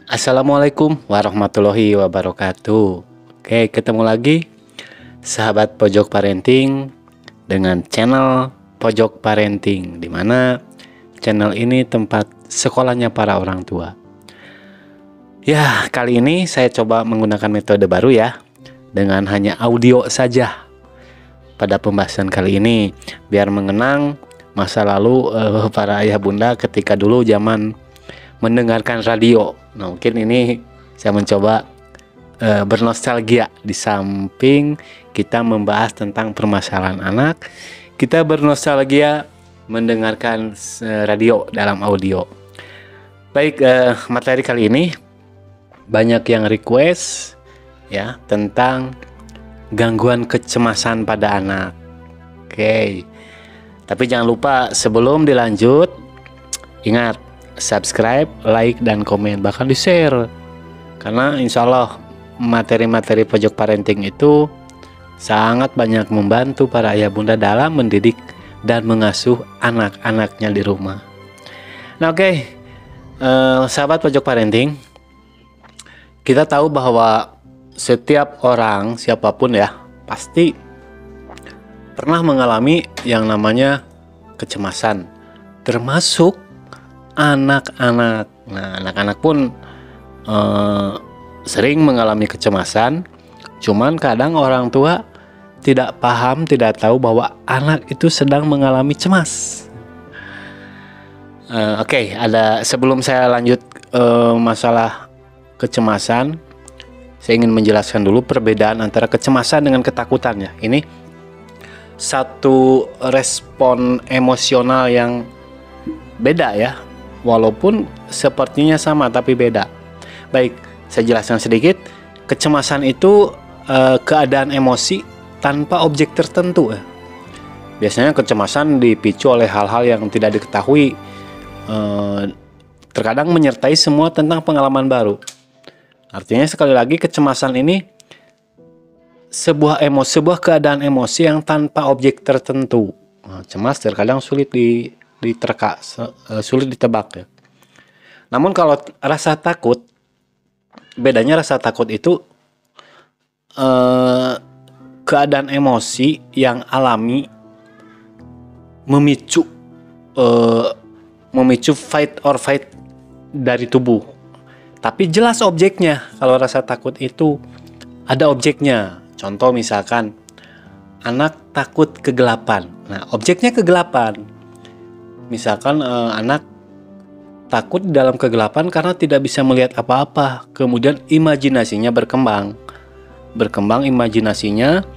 Assalamualaikum warahmatullahi wabarakatuh. Oke, ketemu lagi sahabat Pojok Parenting dengan channel Pojok Parenting, di mana channel ini tempat sekolahnya para orang tua. Ya, kali ini saya coba menggunakan metode baru ya, dengan hanya audio saja pada pembahasan kali ini, biar mengenang masa lalu para ayah bunda ketika dulu zaman mendengarkan radio. Nah, mungkin ini saya mencoba bernostalgia. Di samping kita membahas tentang permasalahan anak, kita bernostalgia mendengarkan radio dalam audio. Baik, materi kali ini banyak yang request ya tentang gangguan kecemasan pada anak. Oke. Tapi jangan lupa sebelum dilanjut, ingat subscribe, like, dan komen, bahkan di-share. Karena insya Allah materi-materi Pojok Parenting itu sangat banyak membantu para ayah bunda dalam mendidik dan mengasuh anak-anaknya di rumah. Nah, oke. Sahabat Pojok Parenting, kita tahu bahwa setiap orang, siapapun ya, pasti pernah mengalami yang namanya kecemasan, termasuk anak-anak. Nah, anak-anak pun sering mengalami kecemasan. Cuman kadang orang tua tidak paham, tidak tahu bahwa anak itu sedang mengalami cemas. Oke, ada sebelum saya lanjut masalah kecemasan, saya ingin menjelaskan dulu perbedaan antara kecemasan dengan ketakutan ya. Ini satu respon emosional yang beda ya. Walaupun sepertinya sama tapi beda. Baik, saya jelaskan sedikit. Kecemasan itu keadaan emosi tanpa objek tertentu. Biasanya kecemasan dipicu oleh hal-hal yang tidak diketahui. Terkadang menyertai semua tentang pengalaman baru. Artinya sekali lagi kecemasan ini sebuah keadaan emosi yang tanpa objek tertentu. Cemas terkadang sulit diterka, sulit ditebak ya. Namun kalau rasa takut, bedanya rasa takut itu keadaan emosi yang alami memicu fight or flight dari tubuh. Tapi jelas objeknya. Kalau rasa takut itu ada objeknya. Contoh misalkan anak takut kegelapan. Nah, objeknya kegelapan. Misalkan anak takut dalam kegelapan karena tidak bisa melihat apa-apa. Kemudian imajinasinya berkembang imajinasinya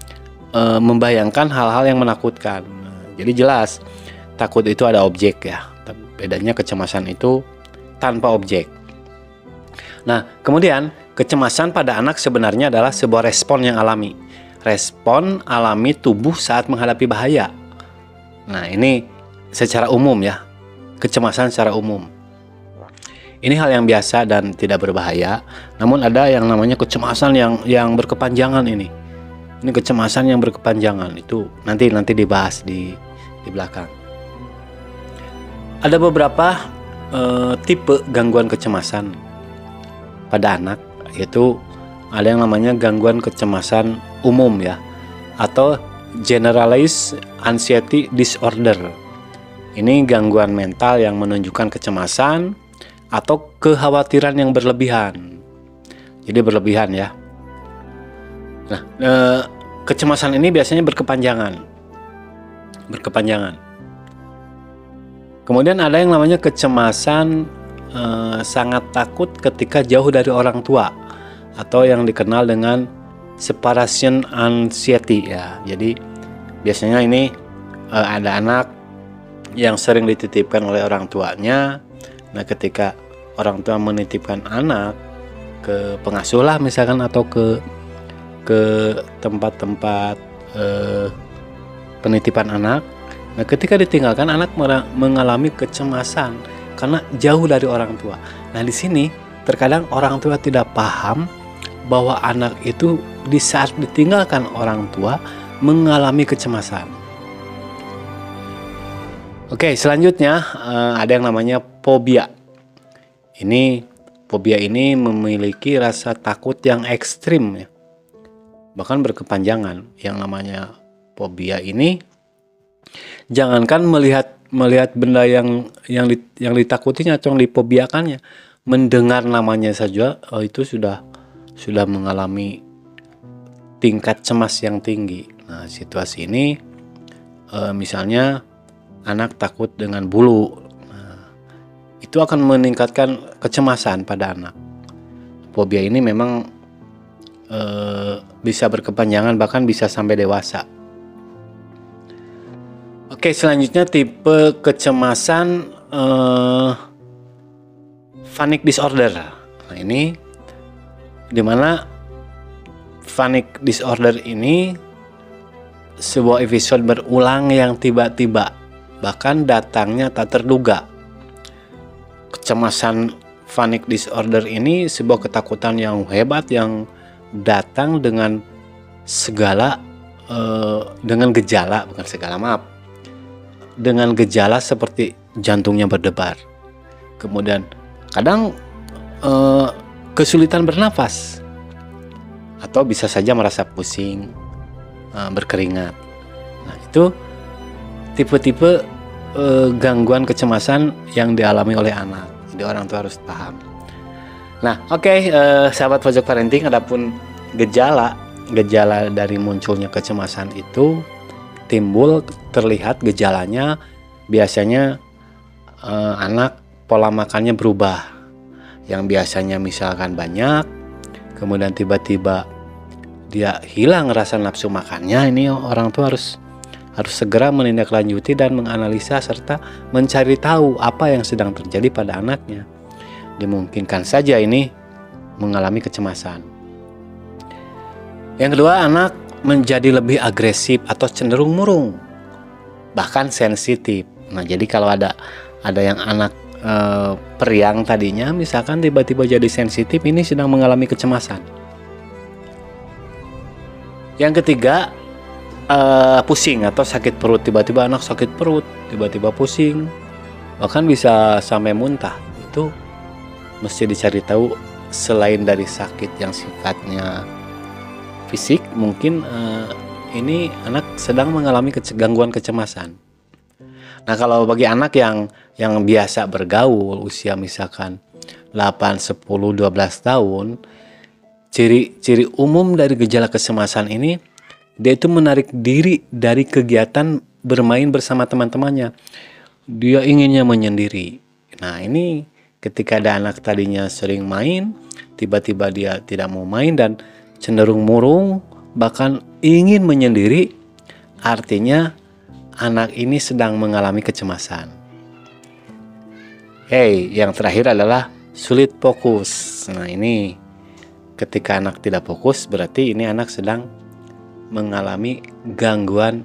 membayangkan hal-hal yang menakutkan. Jadi jelas takut itu ada objek ya. Bedanya kecemasan itu tanpa objek. Nah, kemudian kecemasan pada anak sebenarnya adalah sebuah respon yang alami. Respon alami tubuh saat menghadapi bahaya. Nah, ini secara umum ya, kecemasan secara umum. Ini hal yang biasa dan tidak berbahaya. Namun ada yang namanya kecemasan yang berkepanjangan ini. Ini kecemasan yang berkepanjangan itu nanti dibahas di belakang. Ada beberapa tipe gangguan kecemasan pada anak, yaitu ada yang namanya gangguan kecemasan umum ya, atau generalized anxiety disorder. Ini gangguan mental yang menunjukkan kecemasan atau kekhawatiran yang berlebihan. Jadi berlebihan ya. Nah, kecemasan ini biasanya berkepanjangan. Kemudian ada yang namanya kecemasan sangat takut ketika jauh dari orang tua, atau yang dikenal dengan separation anxiety ya. Jadi biasanya ini ada anak yang sering dititipkan oleh orang tuanya. Nah, ketika orang tua menitipkan anak ke pengasuh lah misalkan, atau ke tempat-tempat penitipan anak. Nah, ketika ditinggalkan, anak mengalami kecemasan karena jauh dari orang tua. Nah, di sini terkadang orang tua tidak paham bahwa anak itu di saat ditinggalkan orang tua mengalami kecemasan. Oke, selanjutnya ada yang namanya fobia. Ini fobia ini memiliki rasa takut yang ekstrim ya, bahkan berkepanjangan. Yang namanya fobia ini, jangankan melihat benda yang ditakutinya atau yang difobiakannya, mendengar namanya saja itu sudah mengalami tingkat cemas yang tinggi. Nah, situasi ini misalnya anak takut dengan bulu, itu akan meningkatkan kecemasan pada anak. Fobia ini memang bisa berkepanjangan, bahkan bisa sampai dewasa. Oke, selanjutnya tipe kecemasan panic disorder. Nah, ini dimana panic disorder ini sebuah episode berulang yang tiba-tiba, bahkan datangnya tak terduga. Kecemasan panic disorder ini sebuah ketakutan yang hebat yang datang dengan dengan gejala seperti jantungnya berdebar, kemudian kadang kesulitan bernafas, atau bisa saja merasa pusing, berkeringat. Nah, itu tipe-tipe gangguan kecemasan yang dialami oleh anak. Jadi orang tua harus paham. Nah, oke, sahabat pojok parenting, adapun gejala dari munculnya kecemasan itu timbul, terlihat gejalanya biasanya anak pola makannya berubah. Yang biasanya misalkan banyak, kemudian tiba-tiba dia hilang rasa nafsu makannya. Ini orang tua harus segera menindaklanjuti dan menganalisa serta mencari tahu apa yang sedang terjadi pada anaknya. Dimungkinkan saja ini mengalami kecemasan. Yang kedua, anak menjadi lebih agresif atau cenderung murung, bahkan sensitif. Nah, jadi kalau ada yang anak periang tadinya, misalkan tiba-tiba jadi sensitif, ini sedang mengalami kecemasan. Yang ketiga, pusing atau sakit perut. Tiba-tiba anak sakit perut, tiba-tiba pusing, bahkan bisa sampai muntah. Itu mesti dicari tahu. Selain dari sakit yang sifatnya fisik, mungkin ini anak sedang mengalami gangguan kecemasan. Nah, kalau bagi anak yang biasa bergaul, usia misalkan 8, 10, 12 tahun, ciri umum dari gejala kecemasan ini, dia itu menarik diri dari kegiatan bermain bersama teman-temannya. Dia inginnya menyendiri. Nah, ini ketika ada anak tadinya sering main, tiba-tiba dia tidak mau main dan cenderung murung, bahkan ingin menyendiri, artinya anak ini sedang mengalami kecemasan. Yang terakhir adalah sulit fokus. Nah, ini ketika anak tidak fokus, berarti ini anak sedang mengalami gangguan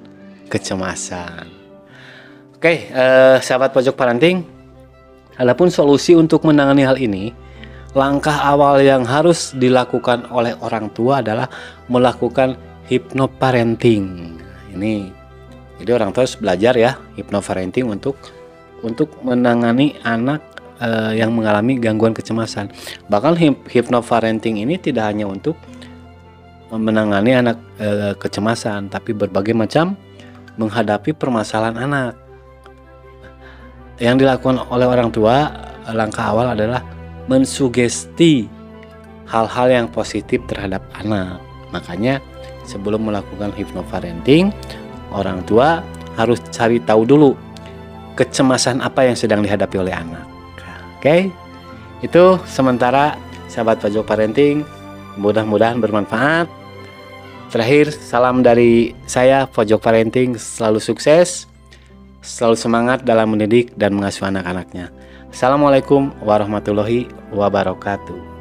kecemasan. Oke, sahabat pojok parenting, adapun solusi untuk menangani hal ini, langkah awal yang harus dilakukan oleh orang tua adalah melakukan hypnoparenting. Ini jadi orang tua harus belajar ya hypnoparenting untuk menangani anak yang mengalami gangguan kecemasan. Bahkan hypnoparenting ini tidak hanya untuk menangani anak kecemasan, tapi berbagai macam menghadapi permasalahan anak. Yang dilakukan oleh orang tua, langkah awal adalah mensugesti hal-hal yang positif terhadap anak. Makanya sebelum melakukan hypnoparenting, orang tua harus cari tahu dulu kecemasan apa yang sedang dihadapi oleh anak. Oke, itu sementara sahabat pojok parenting, mudah-mudahan bermanfaat. Terakhir, salam dari saya pojok parenting, selalu sukses, selalu semangat dalam mendidik dan mengasuh anak-anaknya. Assalamualaikum warahmatullahi wabarakatuh.